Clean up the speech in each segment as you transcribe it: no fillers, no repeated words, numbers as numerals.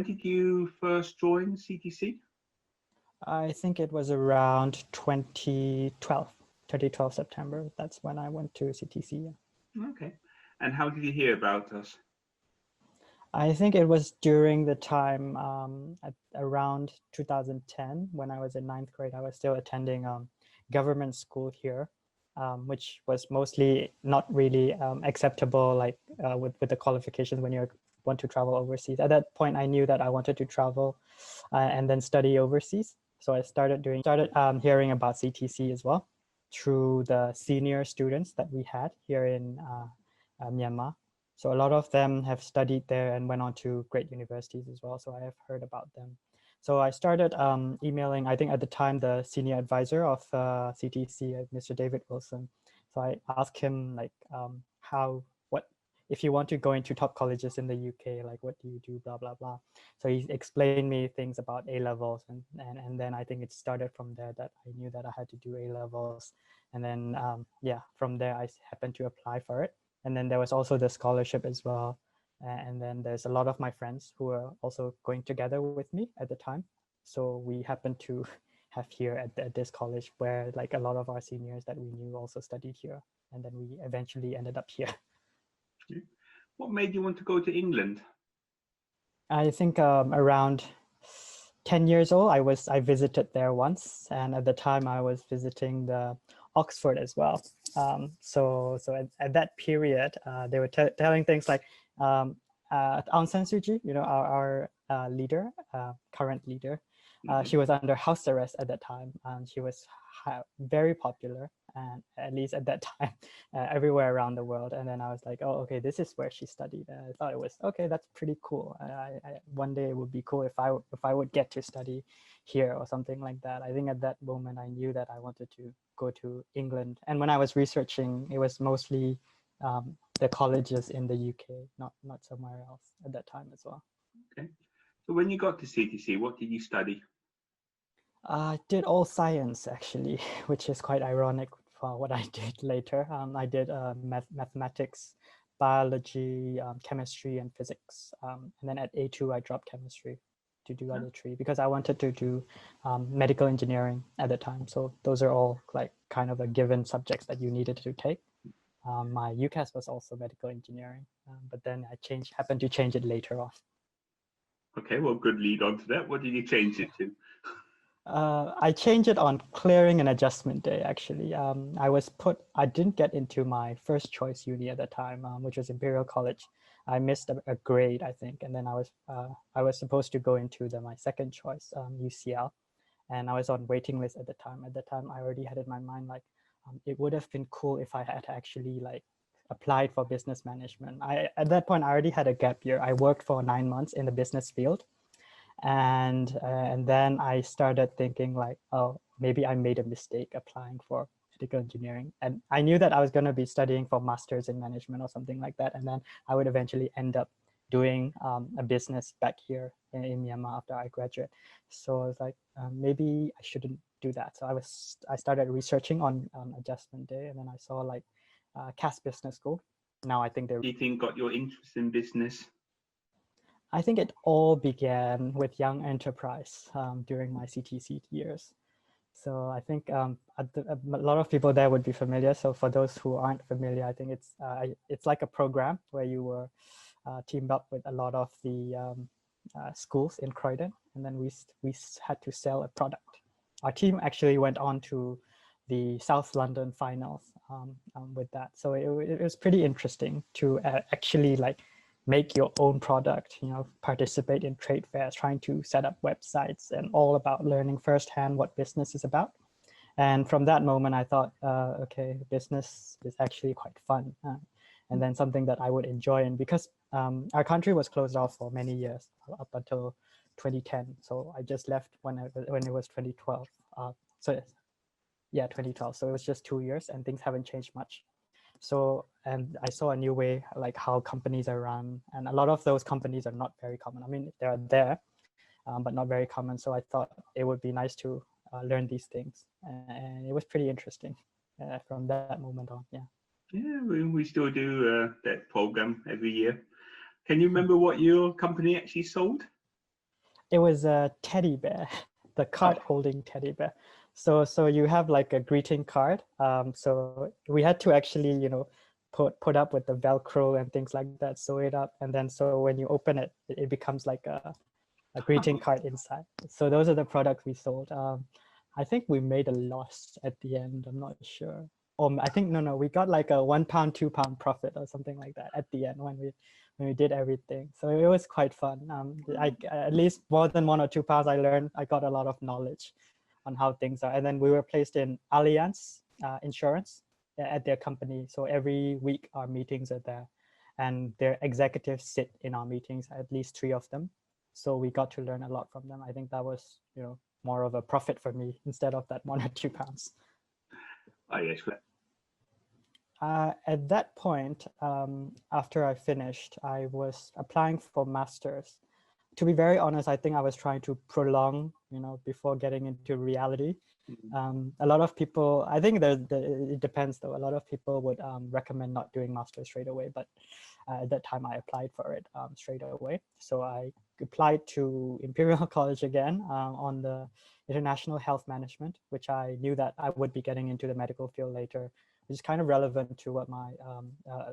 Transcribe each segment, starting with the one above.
did you first join CTC? I think it was around 2012 September. That's when I went to CTC. Yeah. Okay. And how did you hear about us? I think it was during the time at around 2010 when I was in ninth grade. I was still attending government school here, which was mostly not really acceptable, like with the qualifications when you want to travel overseas. At that point, I knew that I wanted to travel and then study overseas. So I started hearing about CTC as well through the senior students that we had here in Myanmar. So a lot of them have studied there and went on to great universities as well. So I have heard about them. So I started emailing, I think at the time, the senior advisor of CTC, Mr. David Wilson. So I asked him like, if you want to go into top colleges in the UK, like what do you do, blah, blah, blah. So he explained me things about A-levels and then I think it started from there that I knew that I had to do A-levels. And then, yeah, from there I happened to apply for it. And then there was also the scholarship as well. And then there's a lot of my friends who were also going together with me at the time. So we happened to have here at this college where like a lot of our seniors that we knew also studied here. And then we eventually ended up here. What made you want to go to England? I think around 10 years old, I visited there once. And at the time I was visiting the Oxford as well. So at that period, they were telling things like Aung San Suu Kyi, you know, our leader, current leader, she was under house arrest at that time, and she was very popular, and at least at that time, everywhere around the world. And then I was like, oh, okay, this is where she studied. And I thought it was okay. That's pretty cool. One day it would be cool if I would get to study here or something like that. I think at that moment I knew that I wanted to go to England. And when I was researching, it was mostly the colleges in the UK, not somewhere else at that time as well. Okay. So when you got to CTC, what did you study? I did all science actually, which is quite ironic for what I did later. I did mathematics, biology, chemistry, and physics. And then at A2, I dropped chemistry to do other three because I wanted to do medical engineering at the time. So those are all like kind of a given subjects that you needed to take. My UCAS was also medical engineering, but then I happened to change it later on. Okay, well, good lead on to that. What did you change it to? I changed it on clearing and adjustment day, actually. I didn't get into my first choice uni at the time, which was Imperial College. I missed a grade, I think. And then I was supposed to go into my second choice, UCL. And I was on waiting list at the time. At the time, I already had in my mind, like, it would have been cool if I had actually like applied for business management. At that point, I already had a gap year. I worked for 9 months in the business field. And then I started thinking like, oh, maybe I made a mistake applying for medical engineering. And I knew that I was going to be studying for masters in management or something like that. And then I would eventually end up doing a business back here in Myanmar after I graduate. So I was like, maybe I shouldn't do that. So I started researching on adjustment day, and then I saw like CAS Business School. Now I think do you think got your interest in business? I think it all began with Young Enterprise during my CTC years. So I think a lot of people there would be familiar. So for those who aren't familiar, I think it's like a program where you were teamed up with a lot of the schools in Croydon, and then we had to sell a product. Our team actually went on to the South London finals with that. So it was pretty interesting to actually like make your own product, you know, participate in trade fairs, trying to set up websites, and all about learning firsthand what business is about. And from that moment, I thought, okay, business is actually quite fun, and then something that I would enjoy. And because our country was closed off for many years, up until 2010. So I just left when it was 2012. So yeah, 2012. So it was just 2 years, and things haven't changed much. So, and I saw a new way, like how companies are run, and a lot of those companies are not very common. I mean, they're there, but not very common. So I thought it would be nice to learn these things, and it was pretty interesting from that moment on. Yeah. Yeah, we still do that program every year. Can you remember what your company actually sold? It was a teddy bear, the card holding teddy bear. So you have like a greeting card. So we had to actually, put up with the Velcro and things like that, sew it up, and then so when you open it, it becomes like a greeting card inside. So those are the products we sold. I think we made a loss at the end. I'm not sure. I think no, we got like a £1, £2 profit or something like that at the end when we did everything. So it was quite fun. At least more than £1 or £2 I learned. I got a lot of knowledge on how things are. And then we were placed in Allianz Insurance at their company. So every week our meetings are there, and their executives sit in our meetings, at least 3 of them. So we got to learn a lot from them. I think that was, more of a profit for me instead of that £1 or £2. Oh, yes. At that point, after I finished, I was applying for masters. To be very honest, I think I was trying to prolong, before getting into reality. A lot of people, I think it depends though. A lot of people would recommend not doing masters straight away, but at that time I applied for it straight away. So I applied to Imperial College again on the International Health Management, which I knew that I would be getting into the medical field later, which is kind of relevant to what my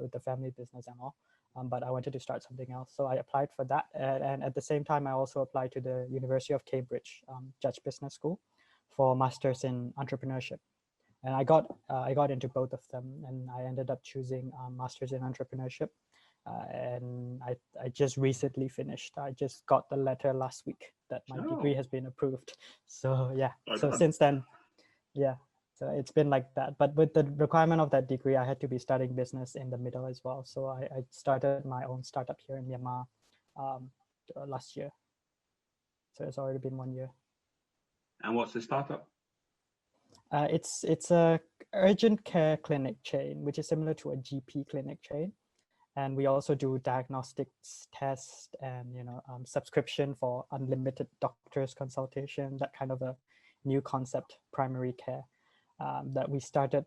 with the family business and all. But I wanted to start something else. So I applied for that. And at the same time, I also applied to the University of Cambridge Judge Business School for Masters in Entrepreneurship. And I got into both of them, and I ended up choosing Masters in Entrepreneurship. And I just recently finished. I just got the letter last week that my degree has been approved. So yeah, so since then, yeah. So it's been like that. But with the requirement of that degree, I had to be studying business in the middle as well. So I started my own startup here in Myanmar last year. So it's already been 1 year. And what's the startup? It's a urgent care clinic chain, which is similar to a GP clinic chain. And we also do diagnostics tests and subscription for unlimited doctor's consultation, that kind of a new concept, primary care, that we started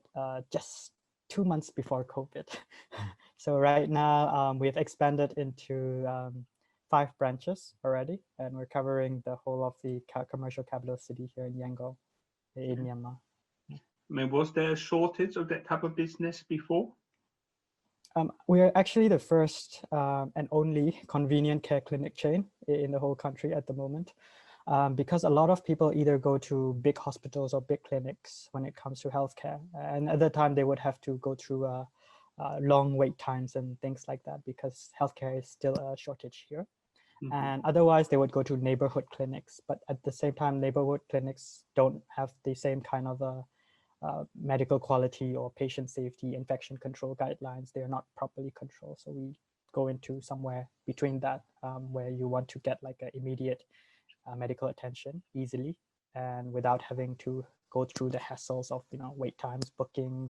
just 2 months before COVID. So right now we've expanded into 5 branches already, and we're covering the whole of the commercial capital city here in Yangon, in Myanmar. I mean, was there a shortage of that type of business before? We're actually the first and only convenient care clinic chain in the whole country at the moment, because a lot of people either go to big hospitals or big clinics when it comes to healthcare. And at that time, they would have to go through long wait times and things like that, because healthcare is still a shortage here. And otherwise, they would go to neighborhood clinics. But at the same time, neighborhood clinics don't have the same kind of medical quality or patient safety, infection control guidelines. They are not properly controlled. So we go into somewhere between that, where you want to get like an immediate medical attention easily and without having to go through the hassles of wait times, booking,